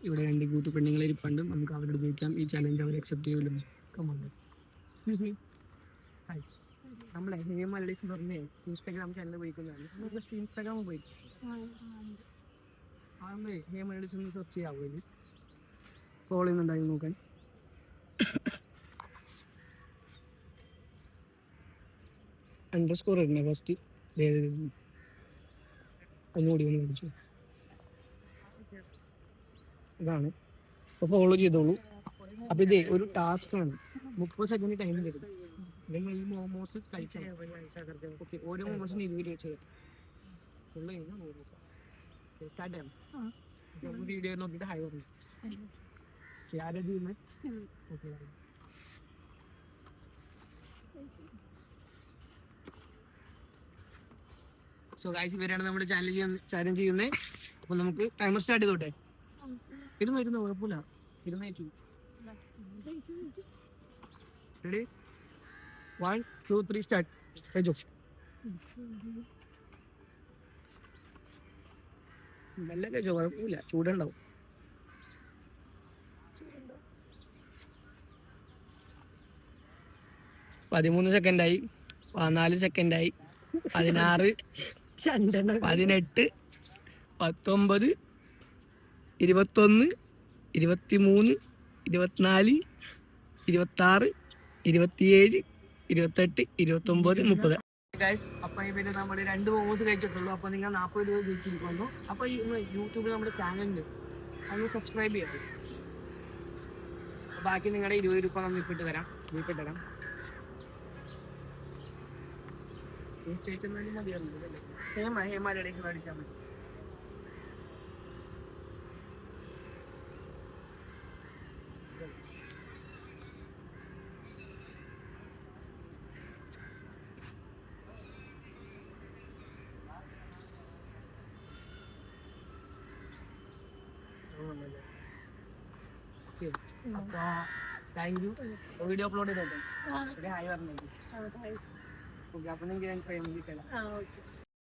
ഇവിടെ 2 ക്യൂട്ട് പെണ്ണുങ്ങൾ ഇരിപ്പുണ്ട്. നമുക്ക് അവരോട് ചോദിക്കാം ഈ ചലഞ്ച് അവർ അക്സെപ്റ്റ് ചെയ്യുമല്ലോ. Come on excuse me. ഹായ്. നമ്മളെ ഹേമ ലേഡീസ് എന്ന് പറഞ്ഞേ ഇൻസ്റ്റാഗ്രാം ചാനൽ ഉപയോഗിക്കുന്നതാണ്. നമ്മൾ ജസ്റ്റ് ഇൻസ്റ്റാഗ്രാം ഉപയോഗിക്കും. അതൊന്ന് ഹേമ ലേഡീസ് ഒന്ന് സെർച്ച് ചെയ്യാവോ? ഇത് ഫോളോ ചെയ്യുന്നുണ്ടായി നോക്കാൻ. അണ്ടർസ്കോർ ഇടണേ ഫസ്റ്റ്. ഒന്നുകൂടി ഒന്ന് പിടിച്ചു. ഇതാണ്. അപ്പോൾ ഫോളോ ചെയ്തോളൂ. അപ്പോൾ ഇതേ ഒരു ടാസ്ക് ആണ്. 30 സെക്കൻഡ് ടൈം തരും. നിങ്ങൾ ഈ മോമോസ് കഴിച്ചാൽ ഓക്കെ. ഓരോ മോമോസിന് 20 രൂപ ചെയ്യാം. ഫുള്ള് കഴിഞ്ഞാൽ സ്റ്റാർട്ട് ചെയ്യാം. വീഡിയോ നോക്കിയിട്ട് ഹൈ പറഞ്ഞു. ആരാ ചെയ്യുന്നത്? ഓക്കെ. സോ ഗൈസ്, ഇവരാണ് നമ്മുടെ ചാലഞ്ച് ചെയ്യുന്നത്. അപ്പോൾ നമുക്ക് ടൈമർ സ്റ്റാർട്ട് ചെയ്തോട്ടെ. ഇരുന്ന് കുഴപ്പമില്ല. ഇരുന്നേച്ചു. റെഡി? 1 2 3 സ്റ്റാർട്ട്. കഴിച്ചോ. നല്ല കഴിച്ചോ, കുഴപ്പമില്ല. ചൂടുണ്ടാവും. 13 സെക്കൻഡായി, 14 സെക്കൻഡായി, 16, 18, 19, 21, 23, 24, 26, 27, 28, 29, 30. ഗൈസ്, അപ്പോൾ പിന്നെ നമ്മൾ 2 മോമോസ് കഴിച്ചിട്ടുള്ളൂ. അപ്പോൾ നിങ്ങൾ 40 രൂപ ജയിച്ചിരിക്കുന്നു. അപ്പോൾ യൂട്യൂബിൽ നമ്മുടെ ചാനലുണ്ട്, അതൊന്ന് സബ്സ്ക്രൈബ് ചെയ്യട്ടെ. ബാക്കി നിങ്ങളുടെ 20 രൂപ നമ്മൾ ഇപ്പിട്ട് തരാം. ചേച്ചെന്നാലും മതിയായിരുന്നു. ഹേമാലയുടെ അടിച്ചാൽ മതി. അപ്പൊ താങ്ക് യു. വീഡിയോ അപ്ലോഡ് ചെയ്തോട്ടെ. ഹായ് പറഞ്ഞു. ഓക്കെ. അപ്പൊ നിങ്ങൾക്ക് ഞാൻ ട്രൈ ചെയ്തിട്ടില്ല.